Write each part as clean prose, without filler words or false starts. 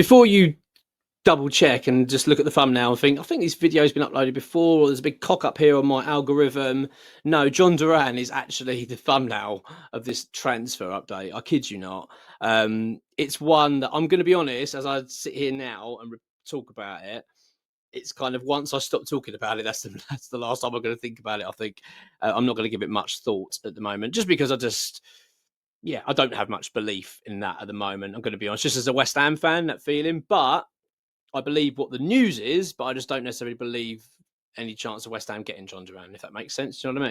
before you double check and just look at the thumbnail and think, I think this video's been uploaded before, or there's a big cock up here on my algorithm. No, Jhon Duran is actually the thumbnail of this transfer update. I kid you not. It's one that I'm going to be honest, as I sit here now and talk about it, it's kind of once I stop talking about it, that's the last time I'm going to think about it. I think I'm not going to give it much thought at the moment, just because I don't have much belief in that at the moment. I'm going to be honest, just as a West Ham fan, that feeling. But I believe what the news is, but I just don't necessarily believe any chance of West Ham getting Jhon Duran, if that makes sense. Do you know what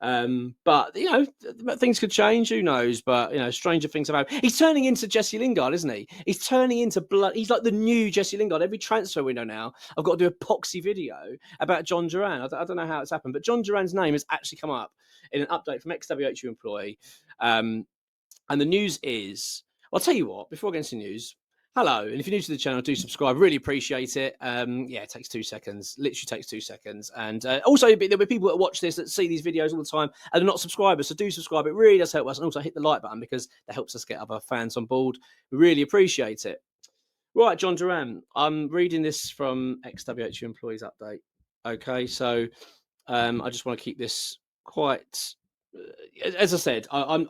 I mean? But, things could change. Who knows? But, stranger things have happened. He's turning into Jesse Lingard, isn't he? He's turning into blood. He's like the new Jesse Lingard. Every transfer window now, I've got to do a poxy video about Jhon Duran. I don't know how it's happened, but Jhon Duran's name has actually come up in an update from ExWHUEmployee. And the news is, I'll tell you what, before I get into the news, hello, and if you're new to the channel, do subscribe. Really appreciate it. It takes 2 seconds. Literally takes 2 seconds. And also, there'll be people that watch this that see these videos all the time and are not subscribers. So do subscribe. It really does help us. And also hit the like button because that helps us get other fans on board. We really appreciate it. Right, Jhon Duran. I'm reading this from ExWHUEmployee's update. Okay, so I just want to keep this quite. As I said, I'm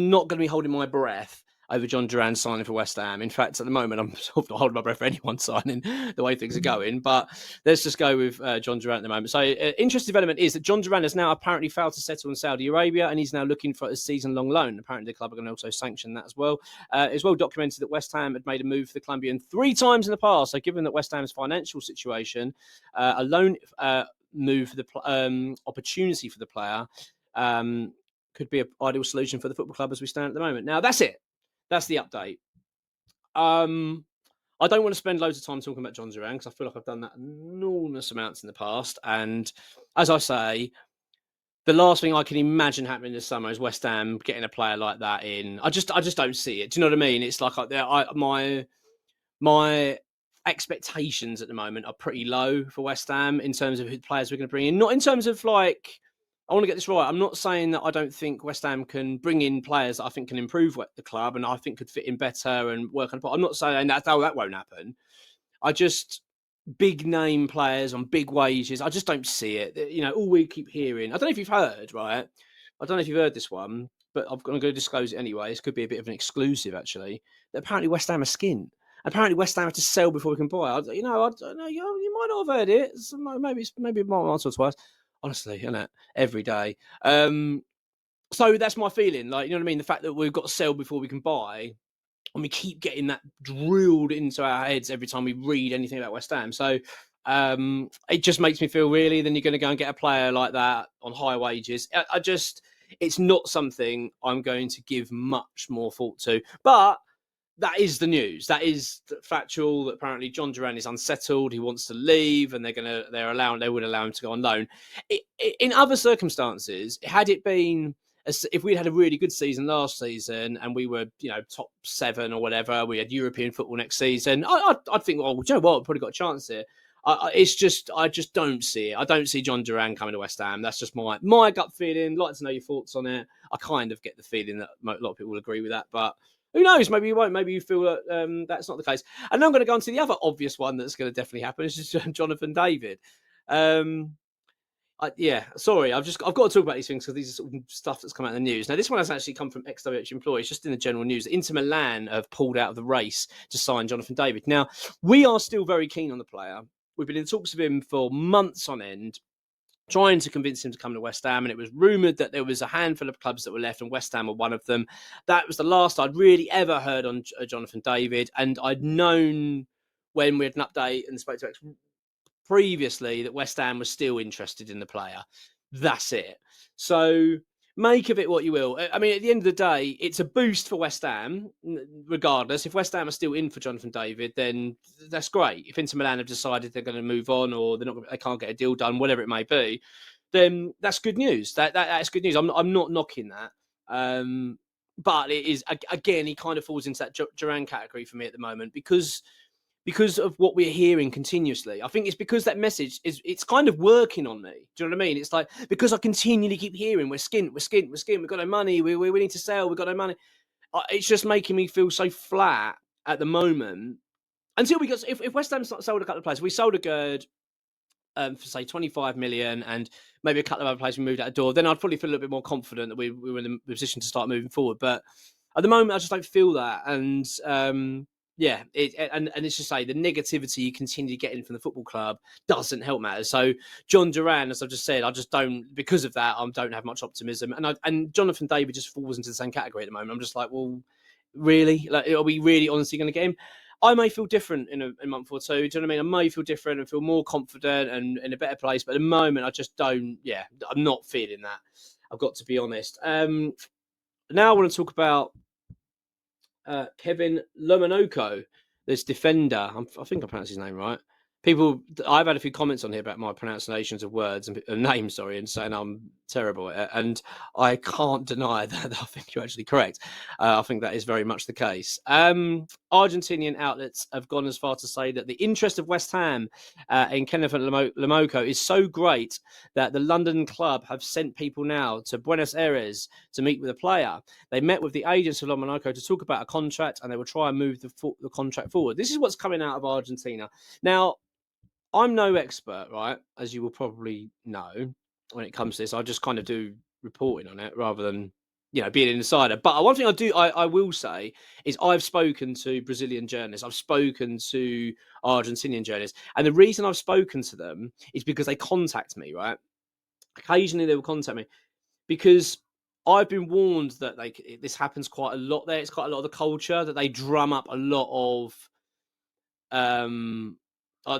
not going to be holding my breath over Jhon Duran signing for West Ham. In fact, at the moment, I'm sort of not holding my breath for anyone signing the way things are going. But let's just go with Jhon Duran at the moment. So, interesting development is that Jhon Duran has now apparently failed to settle in Saudi Arabia, and he's now looking for a season-long loan. Apparently, the club are going to also sanction that as well. It's well documented that West Ham had made a move for the Colombian 3 times in the past. So, given that West Ham's financial situation, a loan move for the opportunity for the player could be an ideal solution for the football club as we stand at the moment. Now, that's it. That's the update. I don't want to spend loads of time talking about Jhon Duran because I feel like I've done that enormous amounts in the past. And as I say, the last thing I can imagine happening this summer is West Ham getting a player like that in. I just don't see it. Do you know what I mean? It's like my expectations at the moment are pretty low for West Ham in terms of who players we're going to bring in. Not in terms of like, I want to get this right. I'm not saying that I don't think West Ham can bring in players that I think can improve the club and I think could fit in better and work on. I'm not saying that won't happen. I just big name players on big wages. I just don't see it. All we keep hearing. I don't know if you've heard, right? I don't know if you've heard this one, but I'm going to disclose it anyway. This could be a bit of an exclusive, actually. That apparently West Ham are skint. Apparently West Ham have to sell before we can buy. I don't know. You might not have heard it. Maybe once or twice. Honestly, isn't it? Every day. So that's my feeling. Like, you know what I mean? The fact that we've got to sell before we can buy, and we keep getting that drilled into our heads every time we read anything about West Ham. So it just makes me feel really, then you're going to go and get a player like that on high wages. It's not something I'm going to give much more thought to. But that is the news. That is factual. That apparently Jhon Duran is unsettled. He wants to leave, and they would allow him to go on loan. In other circumstances, had it been if we'd had a really good season last season and we were top 7 or whatever, we had European football next season, I'd think, well, you know what, we've probably got a chance here. I just don't see it. I don't see Jhon Duran coming to West Ham. That's just my gut feeling. I'd like to know your thoughts on it. I kind of get the feeling that a lot of people will agree with that, but who knows? Maybe you won't. Maybe you feel that that's not the case. And now I'm going to go on to the other obvious one that's going to definitely happen. It's just Jonathan David. Sorry. I've got to talk about these things because these are sort of stuff that's come out in the news. Now, this one has actually come from ExWHUEmployee. It's just in the general news. Inter Milan have pulled out of the race to sign Jonathan David. Now, we are still very keen on the player. We've been in talks with him for months on end, trying to convince him to come to West Ham, and it was rumoured that there was a handful of clubs that were left, and West Ham were one of them. That was the last I'd really ever heard on Jonathan David, and I'd known when we had an update and spoke to X previously that West Ham was still interested in the player. That's it. So make of it what you will. I mean, at the end of the day, it's a boost for West Ham, regardless. If West Ham are still in for Jonathan David, then that's great. If Inter Milan have decided they're going to move on or they can't get a deal done, whatever it may be, then that's good news. That's good news. I'm not knocking that. But it is, again, he kind of falls into that Duran category for me at the moment because of what we're hearing continuously. I think it's because that message it's kind of working on me. Do you know what I mean? It's like, because I continually keep hearing, we're skint, we've got no money, we need to sell, we've got no money. It's just making me feel so flat at the moment until we got, if West Ham sold a couple of players, we sold a Gerd for say 25 million, and maybe a couple of other players we moved out the door, then I'd probably feel a little bit more confident that we were in the position to start moving forward. But at the moment, I just don't feel that, and yeah, and it's just say the negativity you continue getting from the football club doesn't help matters. So Jhon Duran, as I've just said, I just don't, because of that, I don't have much optimism, and Jonathan David just falls into the same category at the moment. I'm just like, well, really, like, are we really honestly going to get him? I may feel different in a month or two. Do you know what I mean? I may feel different and feel more confident and in a better place. But at the moment, I just don't. Yeah, I'm not feeling that. I've got to be honest. Now I want to talk about Kevin Lmanoko, this defender. I think I pronounced his name right. People, I've had a few comments on here about my pronunciations of words and names, sorry, and saying I'm terrible at it. And I can't deny that. I think you're actually correct. I think that is very much the case. Argentinian outlets have gone as far to say that the interest of West Ham in Kenneth Lmanoko is so great that the London club have sent people now to Buenos Aires to meet with a player. They met with the agents of Lmanoko to talk about a contract, and they will try and move the contract forward. This is what's coming out of Argentina. Now, I'm no expert, right? As you will probably know, when it comes to this, I just kind of do reporting on it rather than, being an insider. But one thing I will say is I've spoken to Brazilian journalists, I've spoken to Argentinian journalists, and the reason I've spoken to them is because they contact me, right? Occasionally they will contact me because I've been warned that this happens quite a lot there. It's quite a lot of the culture that they drum up a lot of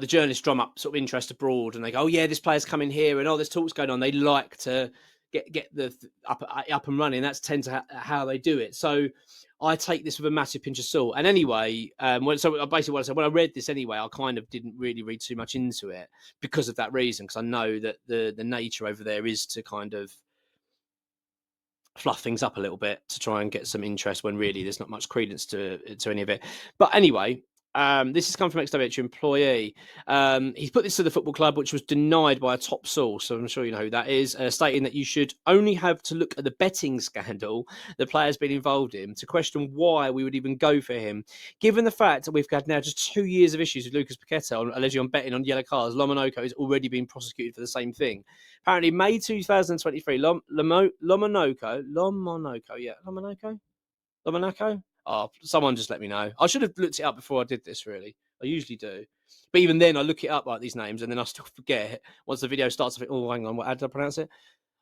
the journalists drum up sort of interest abroad, and they go, "Oh yeah, this player's coming here," and there's talks going on. They like to get the up and running. That's tend to how they do it. So I take this with a massive pinch of salt. And anyway, so basically what I said, when I read this anyway, I kind of didn't really read too much into it because of that reason, because I know that the nature over there is to kind of fluff things up a little bit to try and get some interest when really there's not much credence to any of it. But anyway, this has come from ExWHUEemployee. He's put this to the football club, which was denied by a top source, so I'm sure you know who that is, stating that you should only have to look at the betting scandal the player's been involved in to question why we would even go for him. Given the fact that we've had now just 2 years of issues with Lucas Paqueta allegedly on betting on yellow cards, Lmanoko is already being prosecuted for the same thing. Apparently, May 2023, Lmanoko? Oh, someone just let me know. I should have looked it up before I did this, really. I usually do. But even then, I look it up, like these names, and then I still forget. Once the video starts, I think, oh, hang on, how did I pronounce it?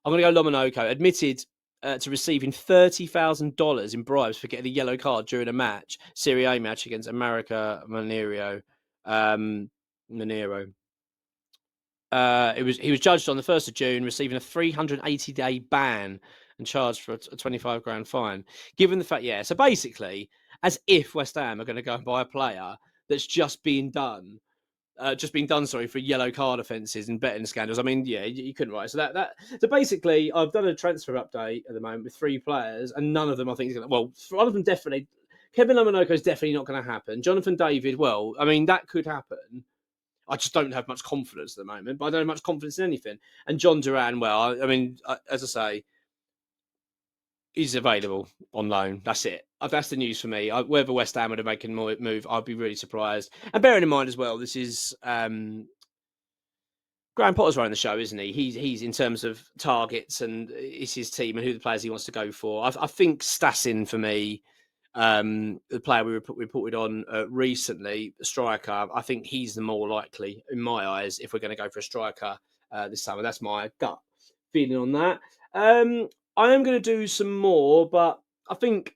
I'm going to go Lmanoko. Admitted to receiving $30,000 in bribes for getting a yellow card during a match, Serie A match against America Mineiro. He was judged on the 1st of June, receiving a 380-day ban and charged for a 25 grand fine. Given the fact, so basically, as if West Ham are going to go and buy a player that's just been done for yellow card offences and betting scandals. I mean, you couldn't write. So so basically, I've done a transfer update at the moment with 3 players, and none of them I think is going to. Well, one of them definitely. Kevin Lmanoko is definitely not going to happen. Jonathan David, well, I mean that could happen. I just don't have much confidence at the moment, but I don't have much confidence in anything. And Jhon Duran, well, I mean, as I say, he's available on loan. That's it. That's the news for me. Whether West Ham would have made a move, I'd be really surprised. And bearing in mind as well, this is Graham Potter's running the show, isn't he? He's in terms of targets, and it's his team and who the players he wants to go for. I think Stassin for me. The player we reported on recently, the striker, I think he's the more likely, in my eyes, if we're going to go for a striker this summer. That's my gut feeling on that. I am going to do some more, but I think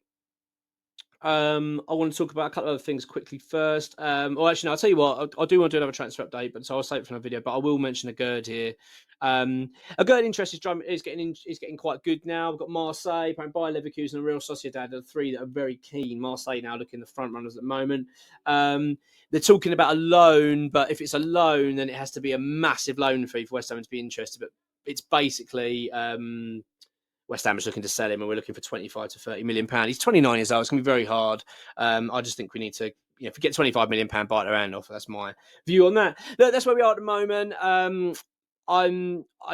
I want to talk about a couple of other things quickly first. Or actually, no, I'll tell you what, I do want to do another transfer update, but so I'll save it for another video. But I will mention a Gerd here. A Gerd interest is getting quite good now. We've got Marseille, Bayer Leverkusen, and Real Sociedad are 3 that are very keen. Marseille now looking the front runners at the moment. They're talking about a loan, but if it's a loan, then it has to be a massive loan fee for West Ham to be interested. But it's basically West Ham is looking to sell him, and we're looking for 25 to 30 million pounds. He's 29 years old. It's going to be very hard. I just think we need to, if we get 25 million pound, bite their hand off. That's my view on that. That's where we are at the moment. I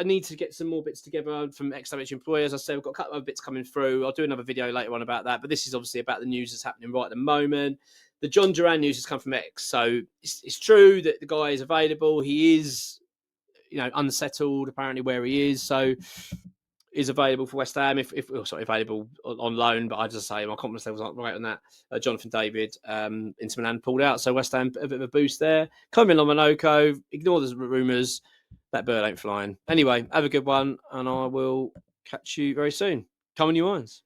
need to get some more bits together from ExWHUEemployee. As I said, we've got a couple of bits coming through. I'll do another video later on about that. But this is obviously about the news that's happening right at the moment. the Jhon Duran news has come from X. So it's true that the guy is available. He is, unsettled apparently where he is. So is available for West Ham if available on loan. But I just say my confidence levels aren't right on that. Jonathan David, Inter Milan pulled out, so West Ham a bit of a boost there. Come in Lmanoko, ignore the rumours. That bird ain't flying. Anyway, have a good one, and I will catch you very soon. Come on, you irons.